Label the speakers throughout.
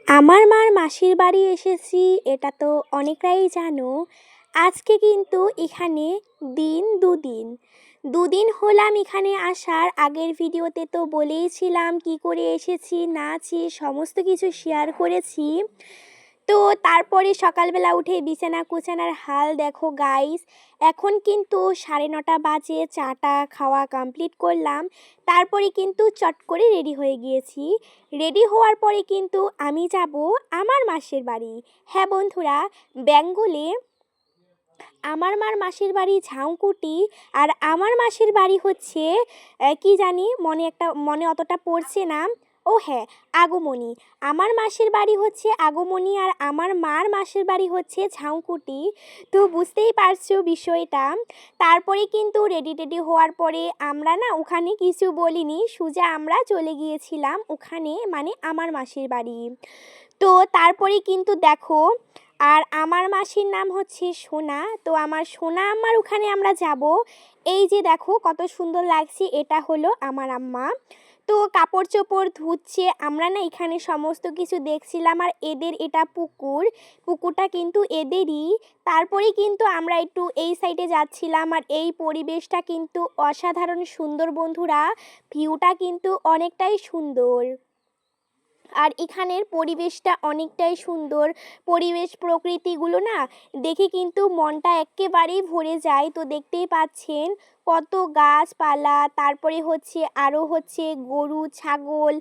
Speaker 1: আমার মার মাসির বাড়ি এসেছি, এটা তো অনেকটাই জানো। আজকে কিন্তু এখানে দুদিন হলাম এখানে আসার। আগের ভিডিওতে তো বলেইছিলাম কি করে এসেছি না আছি সমস্ত কিছু শেয়ার করেছি। তো তারপরে সকালবেলা উঠে বিছানা কুছানার হাল দেখো গাইস। এখন কিন্তু 9:30 বাজে, চাটা খাওয়া কমপ্লিট করলাম। তারপরে কিন্তু চট করে রেডি হয়ে গিয়েছি। রেডি হওয়ার পরে কিন্তু আমি যাব আমার মাসির বাড়ি। হ্যাঁ বন্ধুরা, বেঙ্গলে আমার মার মাসির বাড়ি ঝাউকুটি, আর আমার মাসির বাড়ি হচ্ছে কি জানি মনে অতটা পড়ছে না। ও হ্যাঁ, আগমনী। আমার মাসির বাড়ি হচ্ছে আগমনী, আর আমার মার মাসির বাড়ি হচ্ছে ঝাউকুটি। তো বুঝতেই পারছো বিষয়টা। তারপরে কিন্তু রেডি হওয়ার পরে আমরা না ওখানে কিছু বলিনি, সোজা আমরা চলে গিয়েছিলাম ওখানে, মানে আমার মাসির বাড়ি। তো তারপরে কিন্তু দেখো, আর আমার মাসির নাম হচ্ছে সোনা। তো আমার সোনা আম্মার ওখানে আমরা যাব। এই যে দেখো কত সুন্দর লাগছে, এটা হলো আমার আম্মা। তো কাপড় চোপড় ধুচ্ছে, আমরা না এখানে সমস্ত কিছু দেখছিলাম। আর এদের এটা পুকুরটা কিন্তু এদেরই। তারপরে কিন্তু আমরা একটু এই সাইডে যাচ্ছিলাম, আর এই পরিবেশটা কিন্তু অসাধারণ সুন্দর বন্ধুরা। ভিউটা কিন্তু অনেকটাই সুন্দর, আর এখানের পরিবেশটা অনেকটাই সুন্দর। পরিবেশ প্রকৃতিগুলো না দেখে কিন্তু মনটা একেবারেই ভরে যায়। তো দেখতেই পাচ্ছেন কত গাছপালা, তারপরে হচ্ছে আরও হচ্ছে গরু ছাগল,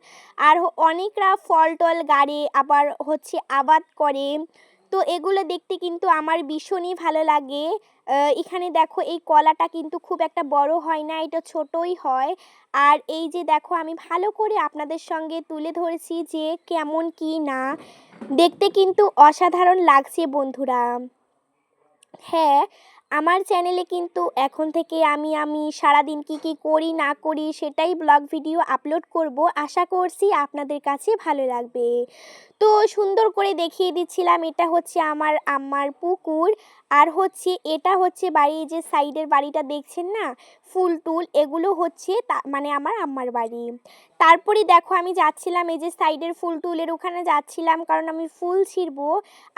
Speaker 1: আর অনেকরা ফল টল গাড়ে, আবার হচ্ছে আবাদ করে। তো এগুলো দেখতে কিন্তু আমার ভীষণই ভালো লাগে। এখানে দেখো এই কলাটা কিন্তু খুব একটা বড় হয় না, এটা ছোটই হয়। আর এই যে দেখো আমি ভালো করে আপনাদের সঙ্গে তুলে ধরেছি যে কেমন কি না, দেখতে কিন্তু অসাধারণ লাগছে বন্ধুরা। হ্যাঁ, আমার চ্যানেলে কিন্তু এখন থেকে আমি সারাদিন কি করি না করি সেটাই ব্লগ ভিডিও আপলোড করব। আশা করছি আপনাদের কাছে ভালো লাগবে। তো সুন্দর করে দেখিয়ে দিচ্ছিলাম, এটা হচ্ছে আমার আম্মার পুকুর। আর হচ্ছে এটা হচ্ছে বাড়ি, যে সাইডের বাড়িটা দেখছেন না, ফুল টুল এগুলো হচ্ছে মানে আমার আম্মার বাড়ি। তারপরে দেখো আমি যাচ্ছিলাম এই যে সাইডের ফুল টুলের ওখানে যাচ্ছিলাম, কারণ আমি ফুল ছিঁড়বো।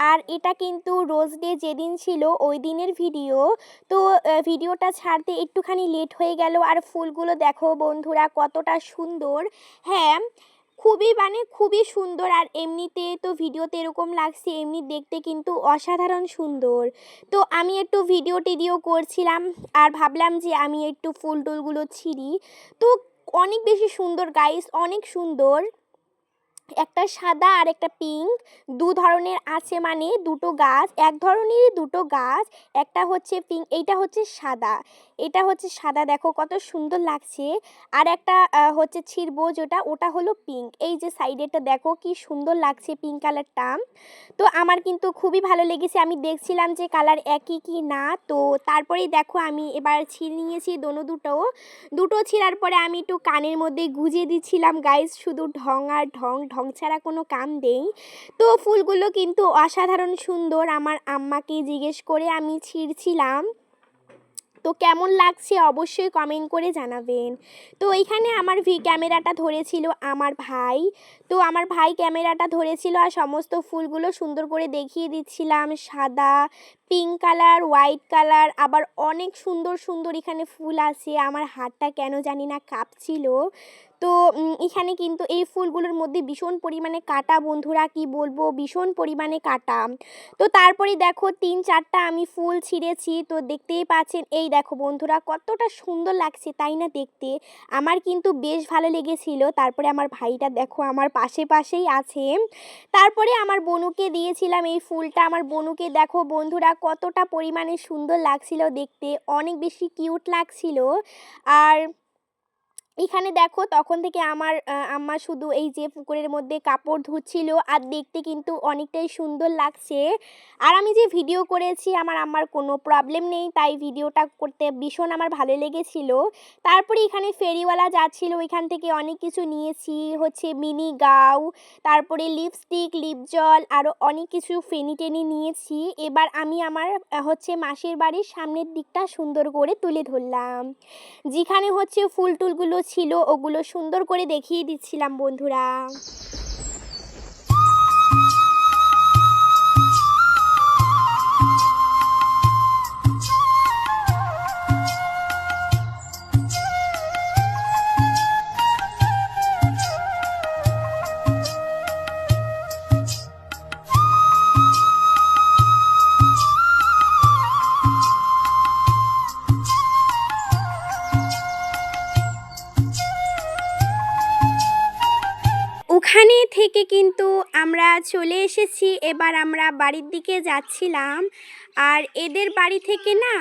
Speaker 1: আর এটা কিন্তু রোজ ডে যেদিন ছিল ওই দিনের ভিডিও। তো ভিডিওটা ছাড়তে একটুখানি লেট হয়ে গেল। আর ফুলগুলো দেখো বন্ধুরা কতটা সুন্দর। হ্যাঁ, খুবই সুন্দর। আর এমনিতে তো ভিডিওতে এরকম লাগছে, এমনি দেখতে কিন্তু অসাধারণ সুন্দর। তো আমি একটু ভিডিও টিডিও করছিলাম, আর ভাবলাম যে আমি একটু ফুল টুলগুলো ছিঁড়ি। তো অনেক বেশি সুন্দর গাইস, অনেক সুন্দর। একটা সাদা আর একটা পিঙ্ক, দু ধরনের আছে, মানে দুটো গাছ, এক ধরনেরই দুটো গাছ। একটা হচ্ছে পিঙ্ক, এইটা হচ্ছে সাদা, এটা হচ্ছে সাদা, দেখো কত সুন্দর লাগছে। আর একটা হচ্ছে ছিড়বো যেটা, ওটা হলো পিঙ্ক। এই যে সাইডেটা দেখো কি সুন্দর লাগছে পিঙ্ক কালারটা। তো আমার কিন্তু খুবই ভালো লেগেছে, আমি দেখছিলাম যে কালার একই কি না। তো তারপরেই দেখো আমি এবার ছিঁড়ে নিয়েছি দুটো ছিঁড়ার পরে আমি একটু কানের মধ্যে গুঁজে দিচ্ছিলাম গাইস, শুধু ঢং আর ঢং, ঢং ছাড়া কোনো কাম নেই। তো ফুলগুলো কিন্তু অসাধারণ সুন্দর, আমার আম্মাকে জিজ্ঞেস করে আমি ছিঁড়ছিলাম। তো কেমন লাগছে অবশ্যই কমেন্ট করে জানাবেন। তো এইখানে আমার ক্যামেরাটা ধরেছিল আমার ভাই। তো আমার ভাই ক্যামেরাটা ধরেছিল, আর সমস্ত ফুলগুলো সুন্দর করে দেখিয়ে দিচ্ছিলাম। সাদা, পিঙ্ক কালার, হোয়াইট কালার, আবার অনেক সুন্দর সুন্দর এখানে ফুল আছে। আমার হাতটা কেন জানি না কাঁপছিল। তো এখানে কিন্তু এই ফুলগুলোর মধ্যে ভীষণ পরিমাণে কাঁটা বন্ধুরা, কি বলবো, ভীষণ পরিমাণে কাঁটা। তো তারপরে দেখো 3-4টা আমি ফুল ছিঁড়েছি। তো দেখতেই পাচ্ছেন, এই দেখো বন্ধুরা কতটা সুন্দর লাগছে তাই না দেখতে, আমার কিন্তু বেশ ভালো লেগেছিল। তারপরে আমার ভাইটা দেখো আমার পাশেই আছে। তারপরে আমার বনুকে দিয়েছিলাম এই ফুলটা, আমার বনুকে দেখো বন্ধুরা কতটা পরিমাণে সুন্দর লাগছিল দেখতে, অনেক বেশি কিউট লাগছিল। আর এখানে দেখো তখন থেকে আমার আম্মা শুধু এই যে পুকুরের মধ্যে কাপড় ধুচ্ছিল, আর দেখতে কিন্তু অনেকটাই সুন্দর লাগছে। আর আমি যে ভিডিও করেছি আমার আম্মার কোনো প্রবলেম নেই, তাই ভিডিওটা করতে ভীষণ আমার ভালো লেগেছিল। তারপরে এখানে ফেরিওয়ালা যাচ্ছিল, ওইখান থেকে অনেক কিছু নিয়েছি, হচ্ছে মিনি গাউ, তারপরে লিপস্টিক, লিপ জল, আরও অনেক কিছু ফেনি টেনি নিয়েছি। এবার আমি আমার হচ্ছে মাসির বাড়ির সামনের দিকটা সুন্দর করে তুলে ধরলাম, যেখানে হচ্ছে ফুল টুলগুলো ছিল ওগুলো সুন্দর করে দেখিয়ে দিচ্ছিলাম বন্ধুরা। তো আমরা চলে এসেছি, এবার আমরা বাড়ির দিকে যাচ্ছিলাম। আর এদের বাড়ি থেকে না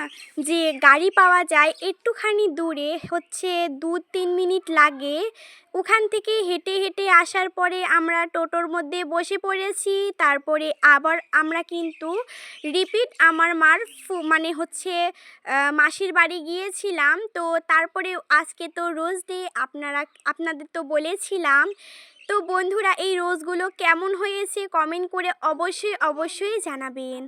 Speaker 1: যে গাড়ি পাওয়া যায় একটুখানি দূরে, হচ্ছে 2-3 মিনিট লাগে। ওখান থেকে হেঁটে হেঁটে আসার পরে আমরা টোটোর মধ্যে বসে পড়েছি। তারপরে আবার আমরা কিন্তু রিপিট আমার মার মানে হচ্ছে মাসির বাড়ি গিয়েছিলাম। তো তারপরে আজকে তো রোজ ডে, আপনাদের তো বলেছিলাম। তো বন্ধুরা, এই রোজগুলো কেমন হয়েছে কমেন্ট করে অবশ্যই জানাবেন।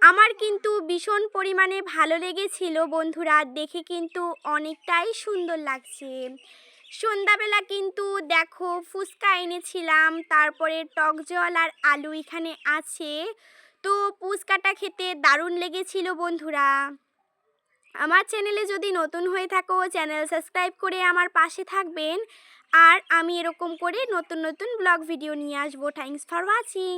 Speaker 1: আমার কিন্তু ভীষণ পরিমাণে ভালো লেগেছিল বন্ধুরা, দেখে কিন্তু অনেকটাই সুন্দর লাগছে। সন্ধ্যাবেলা কিন্তু দেখো ফুচকা এনেছিলাম, তারপরে টক জল আর আলু এখানে আছে। তো ফুচকাটা খেতে দারুণ লেগেছিল বন্ধুরা। আমার চ্যানেলে যদি নতুন হয়ে থাকো, চ্যানেল সাবস্ক্রাইব করে আমার পাশে থাকবেন। আর আমি এরকম করে নতুন নতুন ব্লগ ভিডিও নিয়ে আসবো। Thanks for watching.